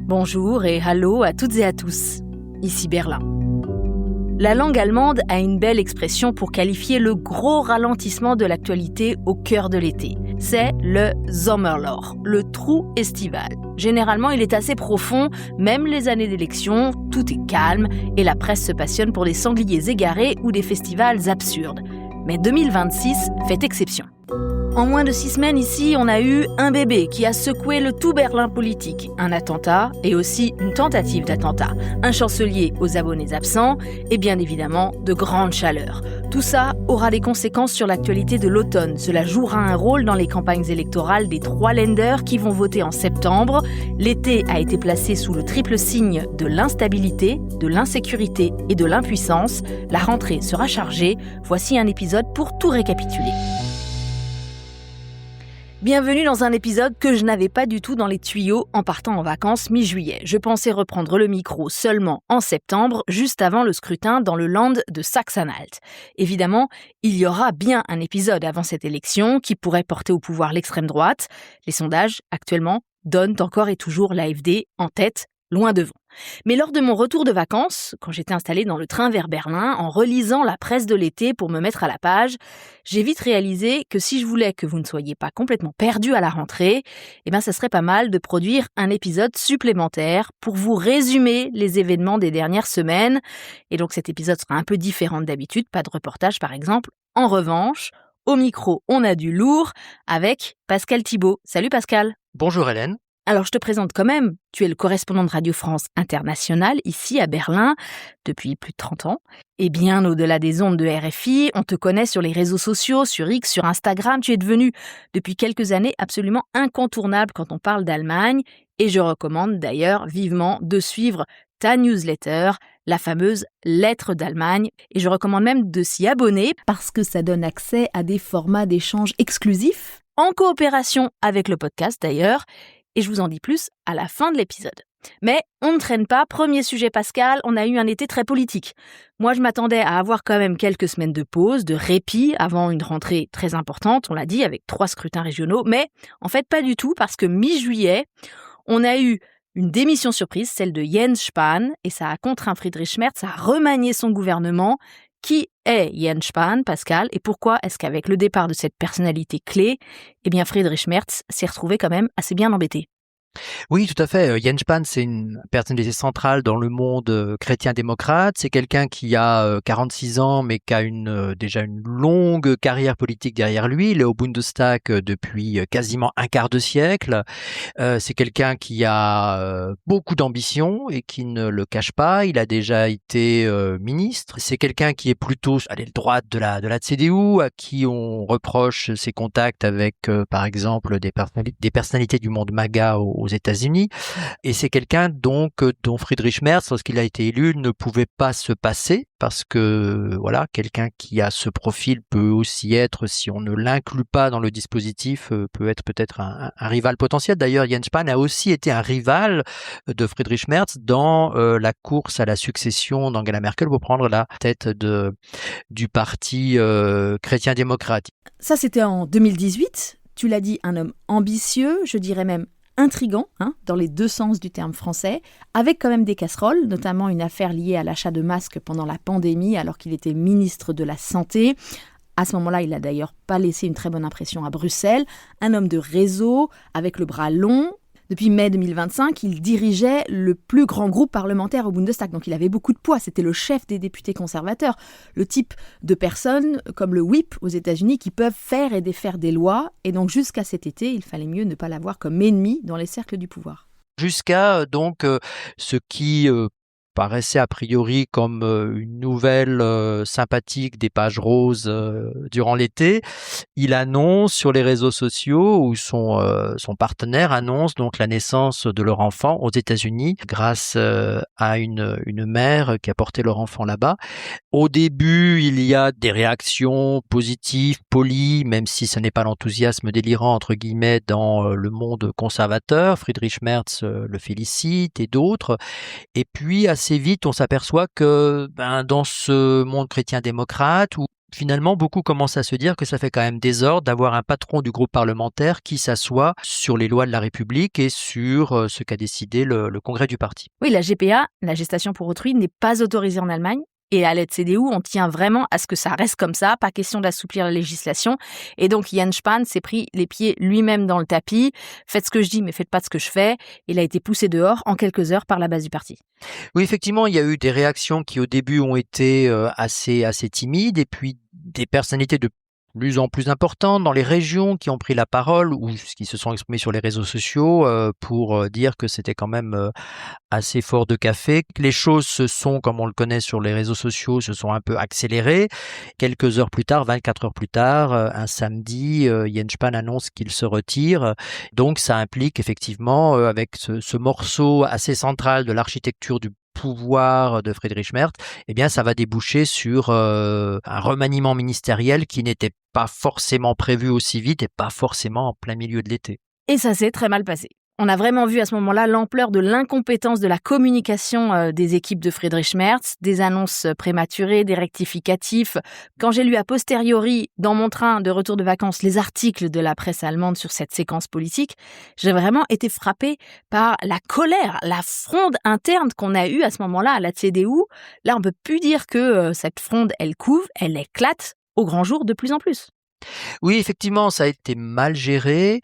Bonjour et hallo à toutes et à tous. Ici Berlin. La langue allemande a une belle expression pour qualifier le gros ralentissement de l'actualité au cœur de l'été. C'est le Sommerloch, le trou estival. Généralement, il est assez profond, même les années d'élection, tout est calme et la presse se passionne pour des sangliers égarés ou des festivals absurdes. Mais 2026 fait exception. En moins de 6 semaines ici, on a eu un bébé qui a secoué le tout Berlin politique, un attentat et aussi une tentative d'attentat, un chancelier aux abonnés absents et bien évidemment de grandes chaleurs. Tout ça aura des conséquences sur l'actualité de l'automne. Cela jouera un rôle dans les campagnes électorales des 3 Länder qui vont voter en septembre. L'été a été placé sous le triple signe de l'instabilité, de l'insécurité et de l'impuissance. La rentrée sera chargée. Voici un épisode pour tout récapituler. Bienvenue dans un épisode que je n'avais pas du tout dans les tuyaux en partant en vacances mi-juillet. Je pensais reprendre le micro seulement en septembre, juste avant le scrutin dans le Land de Sachsen-Anhalt. Évidemment, il y aura bien un épisode avant cette élection qui pourrait porter au pouvoir l'extrême droite. Les sondages, actuellement, donnent encore et toujours l'AfD en tête, loin devant. Mais lors de mon retour de vacances, quand j'étais installée dans le train vers Berlin, en relisant la presse de l'été pour me mettre à la page, j'ai vite réalisé que si je voulais que vous ne soyez pas complètement perdus à la rentrée, ça serait pas mal de produire un épisode supplémentaire pour vous résumer les événements des dernières semaines. Et donc cet épisode sera un peu différent d'habitude, pas de reportage par exemple. En revanche, au micro, on a du lourd avec Pascal Thibault. Salut Pascal. Bonjour Hélène. Alors, je te présente quand même. Tu es le correspondant de Radio France Internationale, ici à Berlin, depuis plus de 30 ans. Et bien au-delà des ondes de RFI, on te connaît sur les réseaux sociaux, sur X, sur Instagram. Tu es devenu, depuis quelques années, absolument incontournable quand on parle d'Allemagne. Et je recommande d'ailleurs vivement de suivre ta newsletter, la fameuse Lettre d'Allemagne. Et je recommande même de s'y abonner parce que ça donne accès à des formats d'échange exclusifs, en coopération avec le podcast d'ailleurs. Et je vous en dis plus à la fin de l'épisode. Mais on ne traîne pas. Premier sujet Pascal, on a eu un été très politique. Moi, je m'attendais à avoir quand même quelques semaines de pause, de répit avant une rentrée très importante, on l'a dit, avec 3 scrutins régionaux. Mais en fait, pas du tout, parce que mi-juillet, on a eu une démission surprise, celle de Jens Spahn, et ça a contraint Friedrich Merz à remanier son gouvernement. Qui est Jens Spahn, Pascal, et pourquoi est-ce qu'avec le départ de cette personnalité clé, Friedrich Merz s'est retrouvé quand même assez bien embêté? Oui, tout à fait. Jens Spahn, c'est une personnalité centrale dans le monde chrétien-démocrate. C'est quelqu'un qui a 46 ans, mais qui a déjà une longue carrière politique derrière lui. Il est au Bundestag depuis quasiment un quart de siècle. C'est quelqu'un qui a beaucoup d'ambition et qui ne le cache pas. Il a déjà été ministre. C'est quelqu'un qui est plutôt à l'aile droite de la CDU, à qui on reproche ses contacts avec, par exemple, des personnalités du monde MAGA aux États-Unis, et c'est quelqu'un donc dont Friedrich Merz, lorsqu'il a été élu, ne pouvait pas se passer, parce que voilà, quelqu'un qui a ce profil peut aussi être, si on ne l'inclut pas dans le dispositif, peut être peut-être un rival potentiel. D'ailleurs, Jens Spahn a aussi été un rival de Friedrich Merz dans la course à la succession d'Angela Merkel pour prendre la tête du parti chrétien-démocrate. Ça, c'était en 2018. Tu l'as dit, un homme ambitieux, je dirais même intrigant, dans les 2 sens du terme français, avec quand même des casseroles, notamment une affaire liée à l'achat de masques pendant la pandémie, alors qu'il était ministre de la Santé. À ce moment-là, il n'a d'ailleurs pas laissé une très bonne impression à Bruxelles. Un homme de réseau, avec le bras long. Depuis mai 2025, il dirigeait le plus grand groupe parlementaire au Bundestag, donc il avait beaucoup de poids, c'était le chef des députés conservateurs, le type de personnes comme le whip aux États-Unis qui peuvent faire et défaire des lois, et donc jusqu'à cet été, il fallait mieux ne pas l'avoir comme ennemi dans les cercles du pouvoir. Jusqu'à donc ce qui paraissait a priori comme une nouvelle sympathique des pages roses durant l'été, il annonce sur les réseaux sociaux, ou son partenaire annonce donc la naissance de leur enfant aux États-Unis grâce à une mère qui a porté leur enfant là-bas. Au début, il y a des réactions positives, polies, même si ce n'est pas l'enthousiasme délirant entre guillemets dans le monde conservateur. Friedrich Merz le félicite et d'autres. Et puis assez vite, on s'aperçoit que dans ce monde chrétien-démocrate, où finalement, beaucoup commencent à se dire que ça fait quand même désordre d'avoir un patron du groupe parlementaire qui s'assoit sur les lois de la République et sur ce qu'a décidé le congrès du parti. Oui, la GPA, la gestation pour autrui, n'est pas autorisée en Allemagne. Et à l'aide CDU, on tient vraiment à ce que ça reste comme ça, pas question d'assouplir la législation. Et donc Jens Spahn s'est pris les pieds lui-même dans le tapis. Faites ce que je dis, mais faites pas ce que je fais. Il a été poussé dehors en quelques heures par la base du parti. Oui, effectivement, il y a eu des réactions qui au début ont été assez timides, et puis des personnalités de plus en plus importantes dans les régions qui ont pris la parole ou qui se sont exprimées sur les réseaux sociaux pour dire que c'était quand même assez fort de café. Les choses se sont, comme on le connaît sur les réseaux sociaux, se sont un peu accélérées. Quelques heures plus tard, 24 heures plus tard, un samedi, Jens Spahn annonce qu'il se retire. Donc ça implique effectivement, avec ce morceau assez central de l'architecture du pouvoir de Friedrich Merz, eh bien ça va déboucher sur un remaniement ministériel qui n'était pas forcément prévu aussi vite et pas forcément en plein milieu de l'été. Et ça s'est très mal passé. On a vraiment vu à ce moment-là l'ampleur de l'incompétence de la communication des équipes de Friedrich Merz, des annonces prématurées, des rectificatifs. Quand j'ai lu a posteriori, dans mon train de retour de vacances, les articles de la presse allemande sur cette séquence politique, j'ai vraiment été frappée par la colère, la fronde interne qu'on a eue à ce moment-là à la CDU. Là, on peut plus dire que cette fronde, elle couve, elle éclate au grand jour de plus en plus. Oui, effectivement, ça a été mal géré.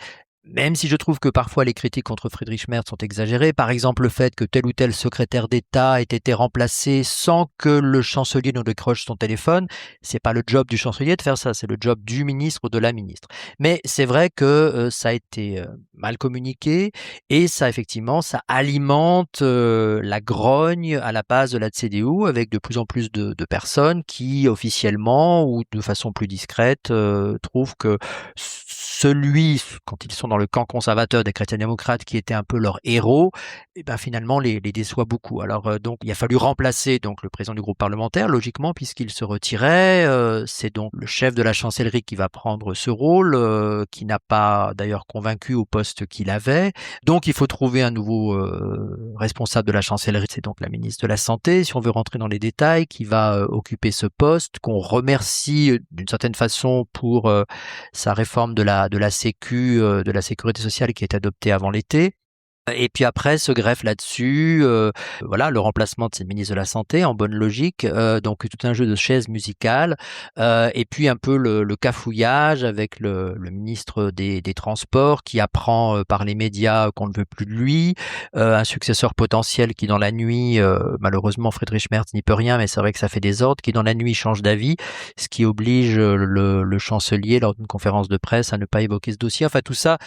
Même si je trouve que parfois les critiques contre Friedrich Merz sont exagérées, par exemple le fait que tel ou tel secrétaire d'État ait été remplacé sans que le chancelier ne décroche son téléphone, c'est pas le job du chancelier de faire ça, c'est le job du ministre ou de la ministre. Mais c'est vrai que ça a été mal communiqué et ça effectivement, ça alimente la grogne à la base de la CDU avec de plus en plus de personnes qui officiellement ou de façon plus discrète trouvent que quand ils sont dans le camp conservateur des chrétiens-démocrates, qui était un peu leur héros, et ben finalement les déçoit beaucoup. Alors donc il a fallu remplacer donc le président du groupe parlementaire, logiquement, puisqu'il se retirait. C'est donc le chef de la chancellerie qui va prendre ce rôle, qui n'a pas d'ailleurs convaincu au poste qu'il avait. Donc il faut trouver un nouveau responsable de la chancellerie, c'est donc la ministre de la Santé, si on veut rentrer dans les détails, qui va occuper ce poste, qu'on remercie d'une certaine façon pour sa réforme de la Sécu, de la sécurité sociale qui est adoptée avant l'été. Et puis après se greffe là-dessus, voilà, le remplacement de cette ministre de la Santé en bonne logique, donc tout un jeu de chaises musicales, et puis un peu le cafouillage avec le ministre des Transports qui apprend par les médias qu'on ne veut plus de lui, un successeur potentiel qui dans la nuit, malheureusement Friedrich Merz n'y peut rien, mais c'est vrai que ça fait des ordres, qui dans la nuit change d'avis, ce qui oblige le chancelier lors d'une conférence de presse à ne pas évoquer ce dossier. Enfin tout ça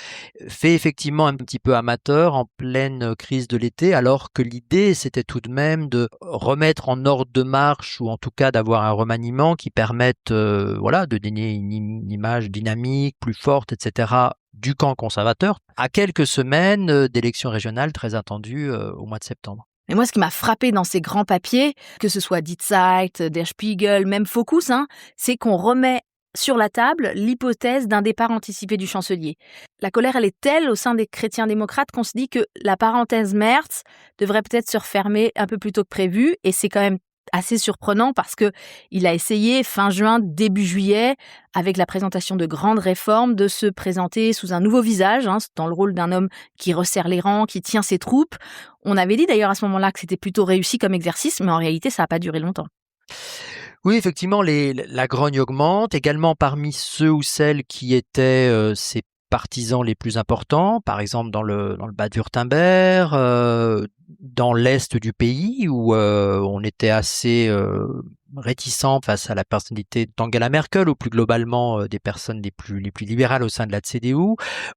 fait effectivement un petit peu amateur en pleine crise de l'été, alors que l'idée c'était tout de même de remettre en ordre de marche ou en tout cas d'avoir un remaniement qui permette voilà, de donner une image dynamique, plus forte, etc. du camp conservateur à quelques semaines d'élections régionales très attendues au mois de septembre. Mais moi, ce qui m'a frappé dans ces grands papiers, que ce soit Die Zeit, Der Spiegel, même Focus, c'est qu'on remet sur la table l'hypothèse d'un départ anticipé du chancelier. La colère, elle est telle au sein des chrétiens-démocrates qu'on se dit que la parenthèse Merz devrait peut-être se refermer un peu plus tôt que prévu, et c'est quand même assez surprenant parce que il a essayé fin juin, début juillet, avec la présentation de grandes réformes, de se présenter sous un nouveau visage, dans le rôle d'un homme qui resserre les rangs, qui tient ses troupes. On avait dit d'ailleurs à ce moment-là que c'était plutôt réussi comme exercice, mais en réalité, ça n'a pas duré longtemps. Oui, effectivement, la grogne augmente, également parmi ceux ou celles qui étaient ses partisans les plus importants, par exemple dans le Bade-Wurtemberg, dans l'est du pays où on était assez réticent face à la personnalité d'Angela Merkel ou plus globalement des personnes les plus libérales au sein de la CDU,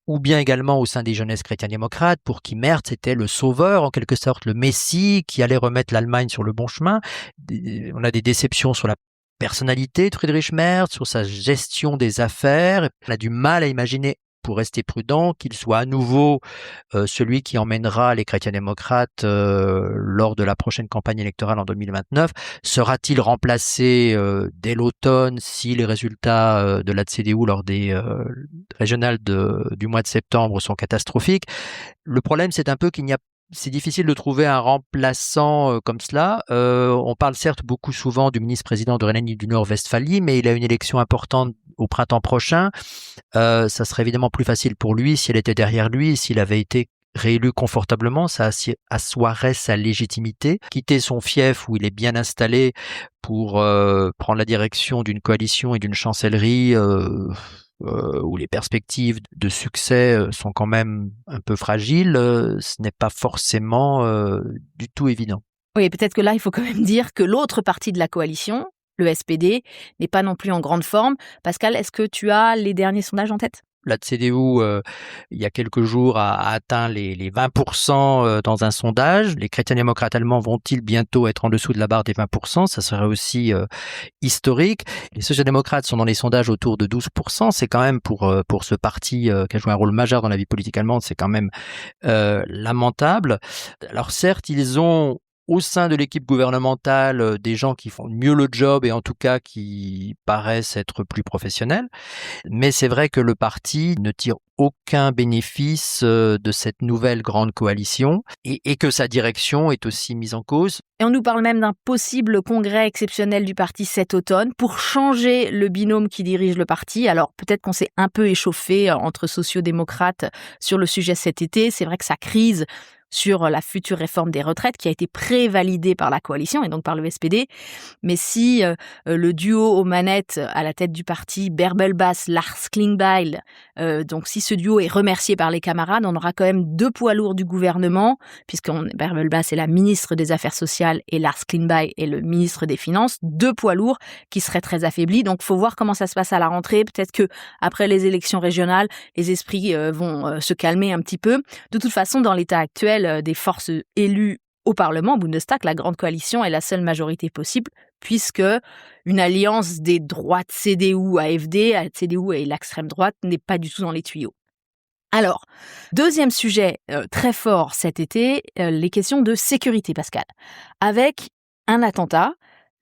ou bien également au sein des jeunesses chrétiens-démocrates pour qui Merz était le sauveur, en quelque sorte le messie qui allait remettre l'Allemagne sur le bon chemin. On a des déceptions sur la personnalité de Friedrich Merz, sur sa gestion des affaires. On a du mal à imaginer, pour rester prudent, qu'il soit à nouveau celui qui emmènera les chrétiens-démocrates lors de la prochaine campagne électorale en 2029. Sera-t-il remplacé dès l'automne si les résultats de la CDU lors des régionales du mois de septembre sont catastrophiques? Le problème, c'est un peu qu'il n'y a c'est difficile de trouver un remplaçant comme cela. On parle certes beaucoup souvent du ministre-président de Rhénanie du Nord-Westphalie, mais il a une élection importante au printemps prochain. Ça serait évidemment plus facile pour lui si elle était derrière lui, s'il avait été réélu confortablement, ça assoirait sa légitimité. Quitter son fief où il est bien installé pour prendre la direction d'une coalition et d'une chancellerie où les perspectives de succès sont quand même un peu fragiles, ce n'est pas forcément du tout évident. Oui, peut-être que là, il faut quand même dire que l'autre partie de la coalition, le SPD, n'est pas non plus en grande forme. Pascal, est-ce que tu as les derniers sondages en tête ? La CDU, il y a quelques jours, a atteint les 20% dans un sondage. Les chrétiens démocrates allemands vont-ils bientôt être en dessous de la barre des 20%? Ça serait aussi historique. Les social-démocrates sont dans les sondages autour de 12%. C'est quand même pour ce parti qui a joué un rôle majeur dans la vie politique allemande, c'est quand même lamentable. Alors certes, ils ont au sein de l'équipe gouvernementale des gens qui font mieux le job et en tout cas qui paraissent être plus professionnels. Mais c'est vrai que le parti ne tire aucun bénéfice de cette nouvelle grande coalition et que sa direction est aussi mise en cause. Et on nous parle même d'un possible congrès exceptionnel du parti cet automne pour changer le binôme qui dirige le parti. Alors peut-être qu'on s'est un peu échauffé entre sociodémocrates sur le sujet cet été. C'est vrai que ça crise sur la future réforme des retraites qui a été prévalidée par la coalition et donc par le SPD. Mais si le duo aux manettes à la tête du parti, Bärbel Bas, Lars Klingbeil, donc si ce duo est remercié par les camarades, on aura quand même deux poids lourds du gouvernement, puisque Bärbel Bas est la ministre des Affaires sociales et Lars Klingbeil est le ministre des Finances, deux poids lourds qui seraient très affaiblis. Donc il faut voir comment ça se passe à la rentrée. Peut-être que après les élections régionales, les esprits vont se calmer un petit peu. De toute façon, dans l'état actuel des forces élues au Parlement, au Bundestag, la grande coalition est la seule majorité possible, puisque une alliance des droites CDU-AfD, CDU et l'extrême droite n'est pas du tout dans les tuyaux. Alors, deuxième sujet très fort cet été, les questions de sécurité, Pascal. Avec un attentat,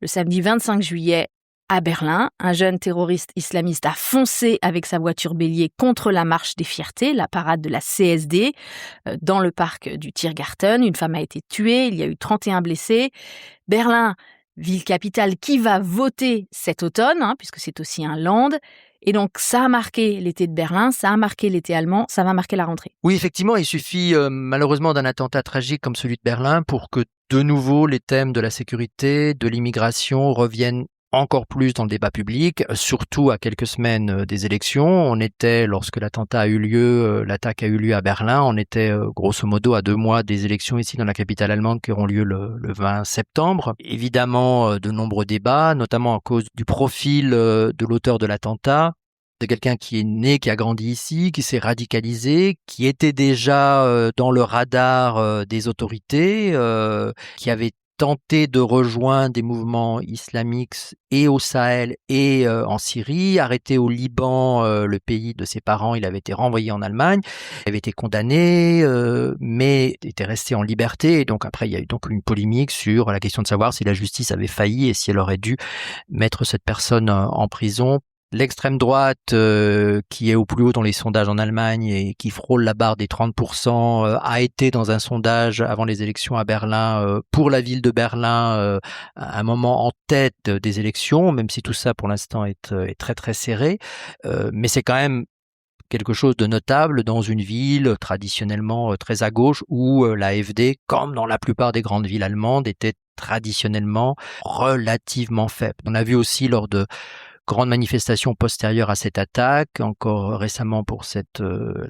le samedi 25 juillet, à Berlin, un jeune terroriste islamiste a foncé avec sa voiture bélier contre la marche des fiertés, la parade de la CSD, dans le parc du Tiergarten. Une femme a été tuée, il y a eu 31 blessés. Berlin, ville capitale qui va voter cet automne, puisque c'est aussi un land. Et donc, ça a marqué l'été de Berlin, ça a marqué l'été allemand, ça va marquer la rentrée. Oui, effectivement, il suffit malheureusement d'un attentat tragique comme celui de Berlin pour que de nouveau les thèmes de la sécurité, de l'immigration reviennent encore plus dans le débat public, surtout à quelques semaines des élections. On était, lorsque l'attaque a eu lieu à Berlin, on était grosso modo à 2 mois des élections ici dans la capitale allemande qui auront lieu le 20 septembre. Évidemment, de nombreux débats, notamment à cause du profil de l'auteur de l'attentat, de quelqu'un qui est né, qui a grandi ici, qui s'est radicalisé, qui était déjà dans le radar des autorités, qui avait tenté de rejoindre des mouvements islamiques et au Sahel et en Syrie, arrêté au Liban, le pays de ses parents, il avait été renvoyé en Allemagne, il avait été condamné, mais était resté en liberté. Et donc après, il y a eu donc une polémique sur la question de savoir si la justice avait failli et si elle aurait dû mettre cette personne en prison. L'extrême droite, qui est au plus haut dans les sondages en Allemagne et qui frôle la barre des 30%, a été dans un sondage avant les élections à Berlin, pour la ville de Berlin, à un moment en tête des élections, même si tout ça pour l'instant est très très serré. Mais c'est quand même quelque chose de notable dans une ville traditionnellement très à gauche où l'AfD, comme dans la plupart des grandes villes allemandes, était traditionnellement relativement faible. On a vu aussi lors de grandes manifestations postérieures à cette attaque, encore récemment pour cette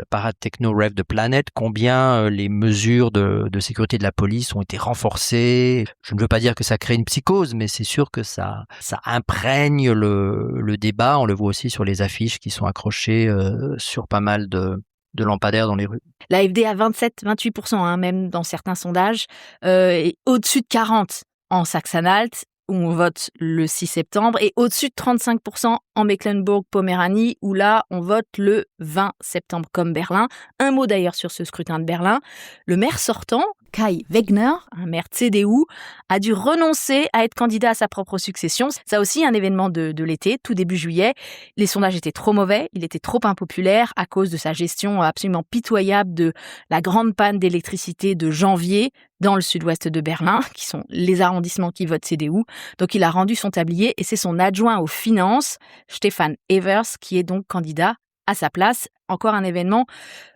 parade techno Rave the Planet, combien les mesures de sécurité de la police ont été renforcées. Je ne veux pas dire que ça crée une psychose, mais c'est sûr que ça imprègne le débat. On le voit aussi sur les affiches qui sont accrochées sur pas mal de lampadaires dans les rues. L'AfD a 27-28%, même dans certains sondages, et au-dessus de 40% en Saxe-Anhalt, où on vote le 6 septembre, et au-dessus de 35% en Mecklembourg-Poméranie, où là, on vote le 20 septembre, comme Berlin. Un mot d'ailleurs sur ce scrutin de Berlin. Le maire sortant, Kai Wegner, un maire CDU, a dû renoncer à être candidat à sa propre succession. Ça aussi, un événement de l'été, tout début juillet. Les sondages étaient trop mauvais, il était trop impopulaire à cause de sa gestion absolument pitoyable de la grande panne d'électricité de janvier dans le sud-ouest de Berlin, qui sont les arrondissements qui votent CDU. Donc il a rendu son tablier et c'est son adjoint aux finances, Stefan Evers, qui est donc candidat à sa place. Encore un événement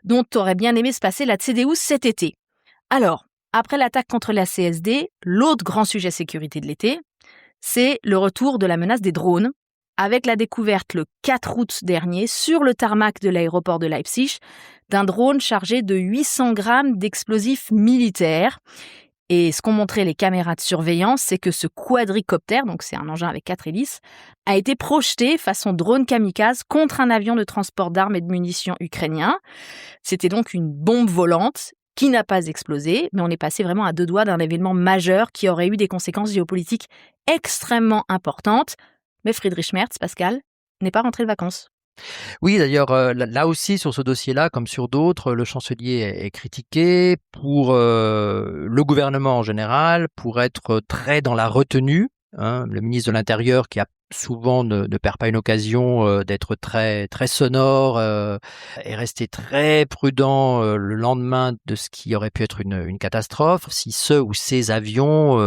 dont aurait bien aimé se passer la CDU cet été. Alors, après l'attaque contre la CSD, l'autre grand sujet sécurité de l'été, c'est le retour de la menace des drones, avec la découverte le 4 août dernier, sur le tarmac de l'aéroport de Leipzig, d'un drone chargé de 800 grammes d'explosifs militaires. Et ce qu'ont montré les caméras de surveillance, c'est que ce quadricoptère, donc c'est un engin avec 4 hélices, a été projeté façon drone kamikaze contre un avion de transport d'armes et de munitions ukrainien. C'était donc une bombe volante qui n'a pas explosé, mais on est passé vraiment à deux doigts d'un événement majeur qui aurait eu des conséquences géopolitiques extrêmement importantes. Mais Friedrich Merz, Pascal, n'est pas rentré de vacances. Oui, d'ailleurs, là aussi, sur ce dossier-là, comme sur d'autres, le chancelier est critiqué pour le gouvernement en général, pour être très dans la retenue. Le ministre de l'Intérieur qui a souvent ne perd pas une occasion d'être très très sonore, est resté très prudent le lendemain de ce qui aurait pu être une catastrophe. Si ce ou ces avions,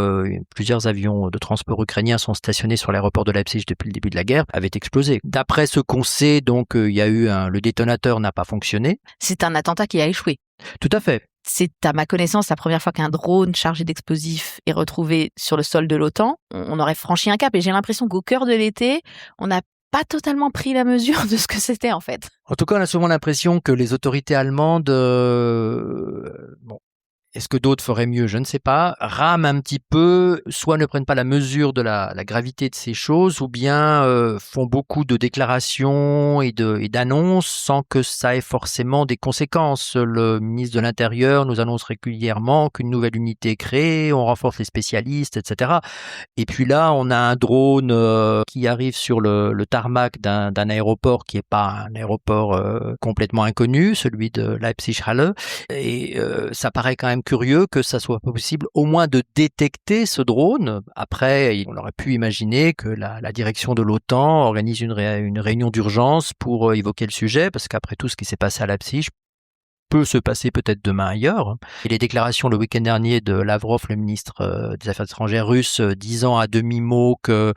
plusieurs avions de transport ukrainiens sont stationnés sur l'aéroport de Leipzig depuis le début de la guerre, avaient explosé. D'après ce qu'on sait, donc il y a eu le détonateur n'a pas fonctionné. C'est un attentat qui a échoué. Tout à fait. C'est à ma connaissance la première fois qu'un drone chargé d'explosifs est retrouvé sur le sol de l'OTAN. On aurait franchi un cap et j'ai l'impression qu'au cœur de l'été, on n'a pas totalement pris la mesure de ce que c'était en fait. En tout cas, on a souvent l'impression que les autorités allemandes, est-ce que d'autres feraient mieux? Je ne sais pas. Rament un petit peu, soit ne prennent pas la mesure de la gravité de ces choses, ou bien font beaucoup de déclarations et d'annonces sans que ça ait forcément des conséquences. Le ministre de l'Intérieur nous annonce régulièrement qu'une nouvelle unité est créée, on renforce les spécialistes, etc. Et puis là, on a un drone qui arrive sur le tarmac d'un aéroport qui n'est pas un aéroport complètement inconnu, celui de Leipzig-Halle. Et ça paraît quand même curieux que ça soit possible au moins de détecter ce drone. Après, on aurait pu imaginer que la direction de l'OTAN organise une réunion d'urgence pour évoquer le sujet, parce qu'après tout ce qui s'est passé à Leipzig peut se passer peut-être demain ailleurs. Et les déclarations le week-end dernier de Lavrov, le ministre des Affaires étrangères russe, disant à demi-mot que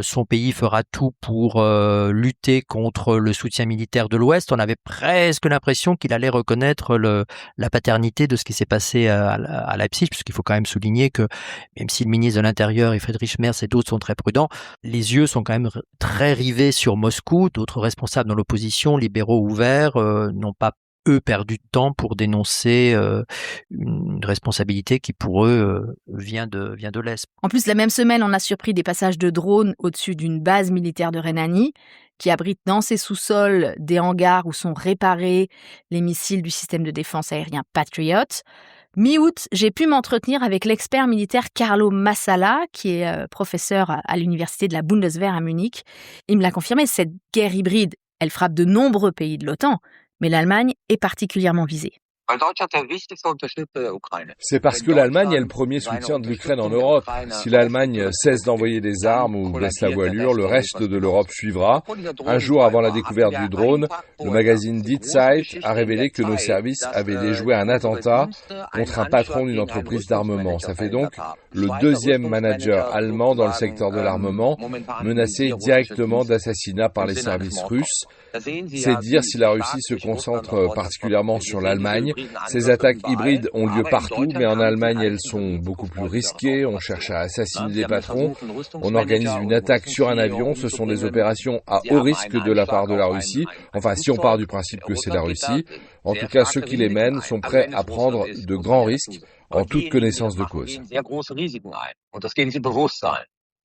son pays fera tout pour lutter contre le soutien militaire de l'Ouest, on avait presque l'impression qu'il allait reconnaître la paternité de ce qui s'est passé à Leipzig, puisqu'il faut quand même souligner que même si le ministre de l'Intérieur et Friedrich Merz et d'autres sont très prudents, les yeux sont quand même très rivés sur Moscou. D'autres responsables dans l'opposition, libéraux ouverts, n'ont pas perdu de temps pour dénoncer une responsabilité qui pour eux vient de l'Est. En plus, la même semaine, on a surpris des passages de drones au-dessus d'une base militaire de Rhénanie qui abrite dans ses sous-sols des hangars où sont réparés les missiles du système de défense aérien Patriot. Mi-août, j'ai pu m'entretenir avec l'expert militaire Carlo Massala, qui est professeur à l'université de la Bundeswehr à Munich. Il me l'a confirmé, cette guerre hybride, elle frappe de nombreux pays de l'OTAN, mais l'Allemagne est particulièrement visée. C'est parce que l'Allemagne est le premier soutien de l'Ukraine en Europe. Si l'Allemagne cesse d'envoyer des armes ou baisse la voilure, le reste de l'Europe suivra. Un jour avant la découverte du drone, le magazine Die Zeit a révélé que nos services avaient déjoué un attentat contre un patron d'une entreprise d'armement. Ça fait donc le deuxième manager allemand dans le secteur de l'armement, menacé directement d'assassinat par les services russes. C'est dire si la Russie se concentre particulièrement sur l'Allemagne. Ces attaques hybrides ont lieu partout, mais en Allemagne, elles sont beaucoup plus risquées. On cherche à assassiner des patrons. On organise une attaque sur un avion. Ce sont des opérations à haut risque de la part de la Russie. Enfin, si on part du principe que c'est la Russie. En tout cas, ceux qui les mènent sont prêts à prendre de grands risques en toute connaissance de cause.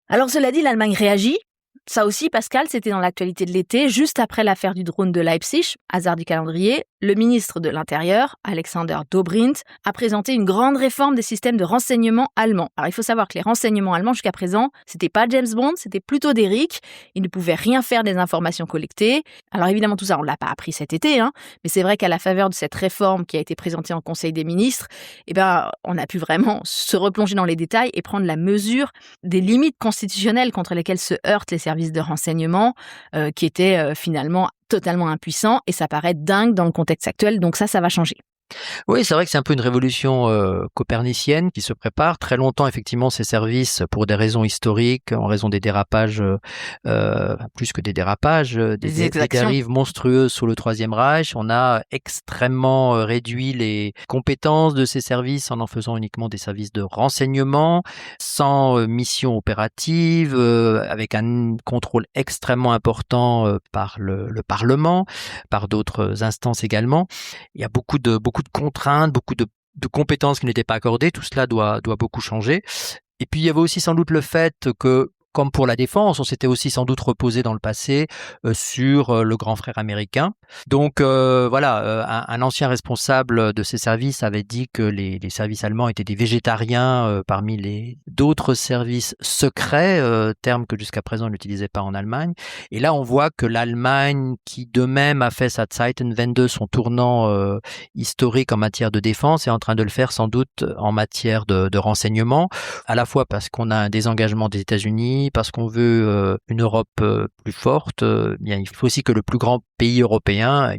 Alors cela dit, l'Allemagne réagit. Ça aussi, Pascal, c'était dans l'actualité de l'été, juste après l'affaire du drone de Leipzig, hasard du calendrier. Le ministre de l'Intérieur, Alexander Dobrindt, a présenté une grande réforme des systèmes de renseignement allemands. Alors, il faut savoir que les renseignements allemands, jusqu'à présent, c'était pas James Bond, c'était plutôt Derrick. Ils ne pouvaient rien faire des informations collectées. Alors, évidemment, tout ça, on l'a pas appris cet été, mais c'est vrai qu'à la faveur de cette réforme qui a été présentée en Conseil des ministres, on a pu vraiment se replonger dans les détails et prendre la mesure des limites constitutionnelles contre lesquelles se heurtent les services de renseignement, qui étaient finalement totalement impuissants, et ça paraît dingue dans le contexte actuel, donc ça va changer. Oui, c'est vrai que c'est un peu une révolution copernicienne qui se prépare. Très longtemps, effectivement, ces services, pour des raisons historiques, en raison des dérapages, plus que des dérapages, des dérives monstrueuses sous le Troisième Reich, on a extrêmement réduit les compétences de ces services en faisant uniquement des services de renseignement, sans mission opérative, avec un contrôle extrêmement important par le Parlement, par d'autres instances également. Il y a beaucoup de contraintes, beaucoup de compétences qui n'étaient pas accordées. Tout cela doit beaucoup changer. Et puis, il y avait aussi sans doute le fait que, comme pour la défense, on s'était aussi sans doute reposé dans le passé sur le grand frère américain. Donc un ancien responsable de ces services avait dit que les services allemands étaient des végétariens parmi les d'autres services secrets, terme que jusqu'à présent on n'utilisait pas en Allemagne. Et là, on voit que l'Allemagne, qui de même a fait sa Zeitenwende, son tournant historique en matière de défense, est en train de le faire sans doute en matière de renseignement, à la fois parce qu'on a un désengagement des États-Unis, parce qu'on veut une Europe plus forte, il faut aussi que le plus grand pays européen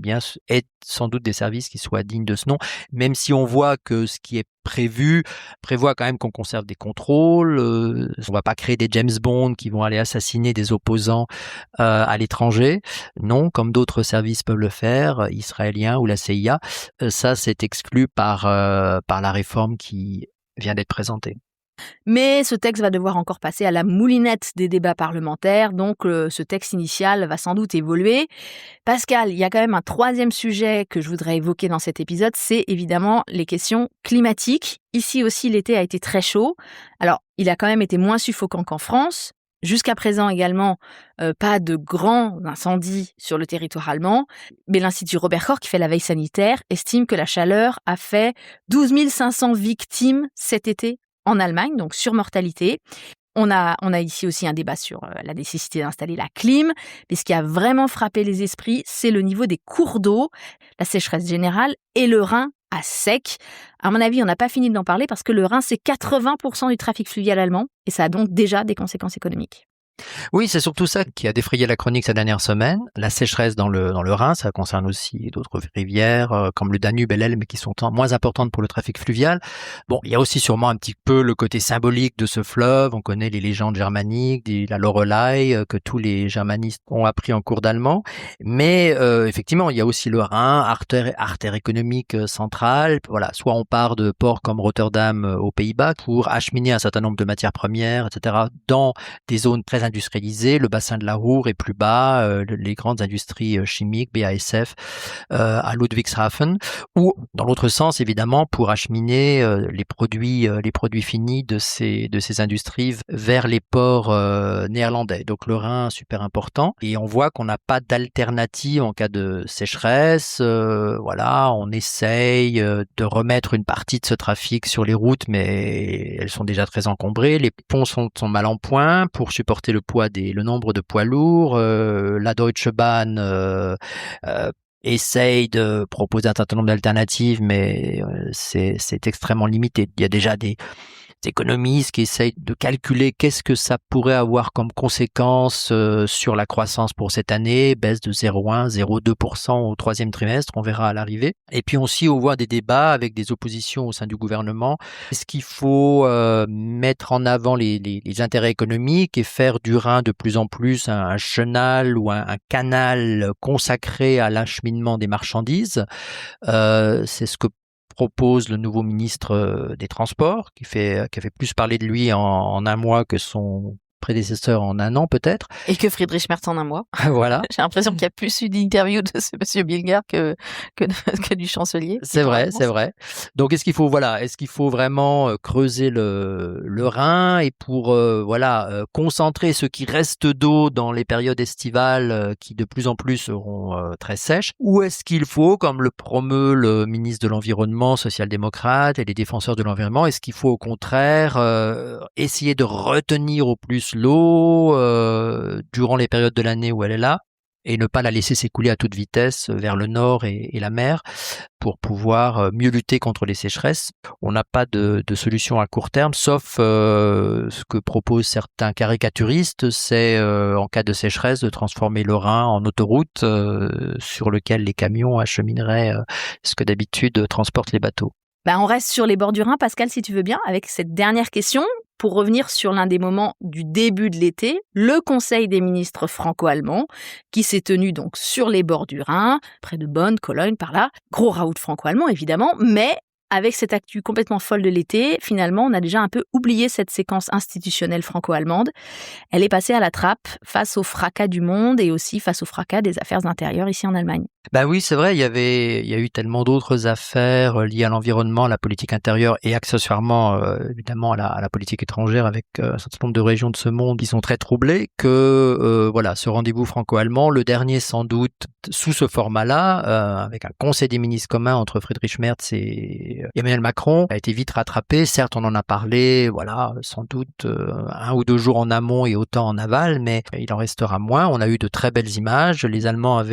ait sans doute des services qui soient dignes de ce nom, même si on voit que ce qui est prévoit quand même qu'on conserve des contrôles, on va pas créer des James Bond qui vont aller assassiner des opposants à l'étranger, non, comme d'autres services peuvent le faire, israéliens ou la CIA, ça c'est exclu par la réforme qui vient d'être présentée. Mais ce texte va devoir encore passer à la moulinette des débats parlementaires, donc ce texte initial va sans doute évoluer. Pascal, il y a quand même un troisième sujet que je voudrais évoquer dans cet épisode, c'est évidemment les questions climatiques. Ici aussi, l'été a été très chaud. Alors, il a quand même été moins suffocant qu'en France. Jusqu'à présent également, pas de grands incendies sur le territoire allemand, mais l'Institut Robert Koch, qui fait la veille sanitaire, estime que la chaleur a fait 12 500 victimes cet été en Allemagne, donc surmortalité. On a ici aussi un débat sur la nécessité d'installer la clim, mais ce qui a vraiment frappé les esprits, c'est le niveau des cours d'eau, la sécheresse générale et le Rhin à sec. À mon avis, on n'a pas fini d'en parler parce que le Rhin, c'est 80% du trafic fluvial allemand et ça a donc déjà des conséquences économiques. Oui, c'est surtout ça qui a défrayé la chronique ces dernières semaines. La sécheresse dans le Rhin, ça concerne aussi d'autres rivières comme le Danube et l'Elbe qui sont moins importantes pour le trafic fluvial. Bon, il y a aussi sûrement un petit peu le côté symbolique de ce fleuve. On connaît les légendes germaniques, la Lorelei que tous les germanistes ont appris en cours d'allemand. Mais effectivement, il y a aussi le Rhin, artère économique centrale. Voilà, soit on part de ports comme Rotterdam aux Pays-Bas pour acheminer un certain nombre de matières premières, etc., dans des zones très industrialisées, le bassin de la Ruhr est plus bas, les grandes industries chimiques, BASF, à Ludwigshafen, ou dans l'autre sens évidemment pour acheminer les produits finis de ces industries vers les ports néerlandais. Donc le Rhin super important et on voit qu'on n'a pas d'alternative en cas de sécheresse. On essaye de remettre une partie de ce trafic sur les routes, mais elles sont déjà très encombrées. Les ponts sont mal en point pour supporter le nombre de poids lourds. La Deutsche Bahn essaye de proposer un certain nombre d'alternatives, mais c'est extrêmement limité. Il y a déjà des économistes qui essayent de calculer qu'est-ce que ça pourrait avoir comme conséquence sur la croissance pour cette année, baisse de 0,1, 0,2% au troisième trimestre, on verra à l'arrivée. Et puis aussi, on voit des débats avec des oppositions au sein du gouvernement. Est-ce qu'il faut mettre en avant les intérêts économiques et faire du Rhin de plus en plus un chenal ou un canal consacré à l'acheminement des marchandises? C'est ce que propose le nouveau ministre des Transports, qui a fait plus parler de lui en un mois que son prédécesseur en 1 an peut-être. Et que Friedrich Merz en 1 mois. Voilà. J'ai l'impression qu'il y a plus eu d'interviews de ce monsieur Bilger que du chancelier. C'est vrai. Donc est-ce qu'il faut vraiment creuser le Rhin et pour concentrer ce qui reste d'eau dans les périodes estivales qui de plus en plus seront très sèches, ou est-ce qu'il faut, comme le promeut le ministre de l'Environnement social-démocrate et les défenseurs de l'environnement, est-ce qu'il faut au contraire essayer de retenir au plus l'eau durant les périodes de l'année où elle est là et ne pas la laisser s'écouler à toute vitesse vers le nord et la mer pour pouvoir mieux lutter contre les sécheresses. On n'a pas de solution à court terme, sauf ce que proposent certains caricaturistes, c'est en cas de sécheresse de transformer le Rhin en autoroute sur lequel les camions achemineraient ce que d'habitude transportent les bateaux. On reste sur les bords du Rhin, Pascal, si tu veux bien, avec cette dernière question. Pour revenir sur l'un des moments du début de l'été, le Conseil des ministres franco-allemands, qui s'est tenu donc sur les bords du Rhin, près de Bonn, Cologne, par là. Gros raout franco-allemand, évidemment, mais avec cette actu complètement folle de l'été, finalement, on a déjà un peu oublié cette séquence institutionnelle franco-allemande. Elle est passée à la trappe face au fracas du monde et aussi face au fracas des affaires intérieures ici en Allemagne. Oui, c'est vrai, il y a eu tellement d'autres affaires liées à l'environnement, à la politique intérieure et accessoirement, évidemment, à la politique étrangère avec un certain nombre de régions de ce monde qui sont très troublées que, ce rendez-vous franco-allemand, le dernier sans doute sous ce format-là, avec un conseil des ministres commun entre Friedrich Merz et Emmanuel Macron, a été vite rattrapé. Certes, on en a parlé, sans doute 1 ou 2 jours en amont et autant en aval, mais il en restera moins. On a eu de très belles images. Les Allemands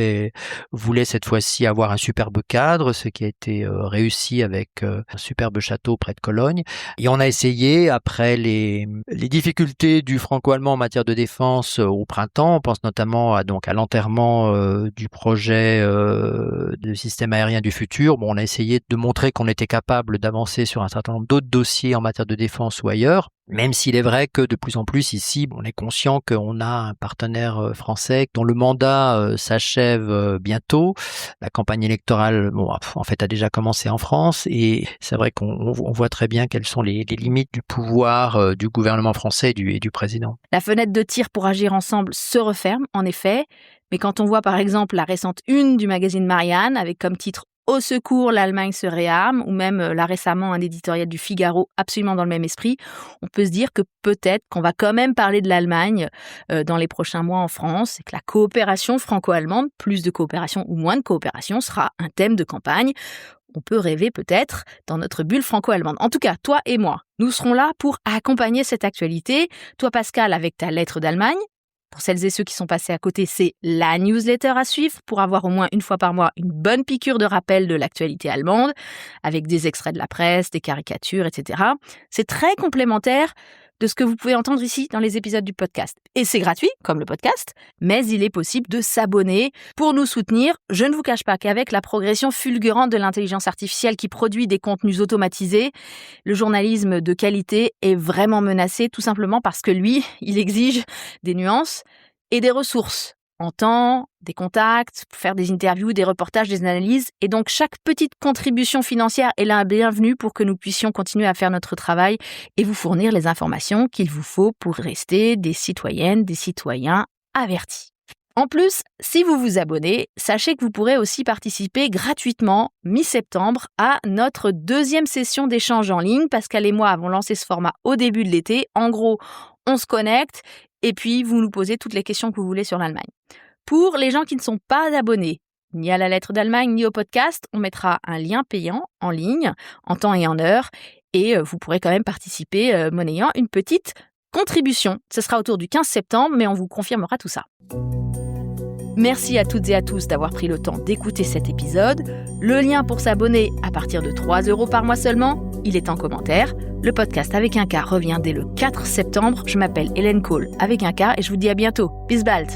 voulaient cette fois-ci avoir un superbe cadre, ce qui a été réussi avec un superbe château près de Cologne. Et on a essayé, après les difficultés du franco-allemand en matière de défense au printemps, on pense notamment à l'enterrement du projet de système aérien du futur. On a essayé de montrer qu'on était capable d'avancer sur un certain nombre d'autres dossiers en matière de défense ou ailleurs. Même s'il est vrai que de plus en plus ici, on est conscient qu'on a un partenaire français dont le mandat s'achève bientôt. La campagne électorale, a déjà commencé en France et c'est vrai qu'on voit très bien quelles sont les limites du pouvoir du gouvernement français et du président. La fenêtre de tir pour agir ensemble se referme, en effet. Mais quand on voit par exemple la récente une du magazine Marianne avec comme titre « Au secours, l'Allemagne se réarme » ou même là récemment un éditorial du Figaro absolument dans le même esprit, on peut se dire que peut-être qu'on va quand même parler de l'Allemagne dans les prochains mois en France et que la coopération franco-allemande, plus de coopération ou moins de coopération, sera un thème de campagne. On peut rêver peut-être dans notre bulle franco-allemande. En tout cas, toi et moi, nous serons là pour accompagner cette actualité. Toi, Pascal, avec ta lettre d'Allemagne. Pour celles et ceux qui sont passés à côté, c'est la newsletter à suivre pour avoir au moins 1 fois par mois une bonne piqûre de rappel de l'actualité allemande, avec des extraits de la presse, des caricatures, etc. C'est très complémentaire de ce que vous pouvez entendre ici dans les épisodes du podcast. Et c'est gratuit, comme le podcast, mais il est possible de s'abonner pour nous soutenir. Je ne vous cache pas qu'avec la progression fulgurante de l'intelligence artificielle qui produit des contenus automatisés, le journalisme de qualité est vraiment menacé, tout simplement parce que lui, il exige des nuances et des ressources en temps, des contacts, pour faire des interviews, des reportages, des analyses. Et donc, chaque petite contribution financière est la bienvenue pour que nous puissions continuer à faire notre travail et vous fournir les informations qu'il vous faut pour rester des citoyennes, des citoyens avertis. En plus, si vous vous abonnez, sachez que vous pourrez aussi participer gratuitement, mi-septembre, à notre 2e session d'échange en ligne. Pascal et moi avons lancé ce format au début de l'été. En gros, on se connecte et puis vous nous posez toutes les questions que vous voulez sur l'Allemagne. Pour les gens qui ne sont pas abonnés, ni à la lettre d'Allemagne, ni au podcast, on mettra un lien payant en ligne, en temps et en heure, et vous pourrez quand même participer monnayant une petite contribution. Ce sera autour du 15 septembre, mais on vous confirmera tout ça. Merci à toutes et à tous d'avoir pris le temps d'écouter cet épisode. Le lien pour s'abonner à partir de 3 € par mois seulement, il est en commentaire. Le podcast avec un K revient dès le 4 septembre. Je m'appelle Hélène Cole avec un K et je vous dis à bientôt. Bis bald!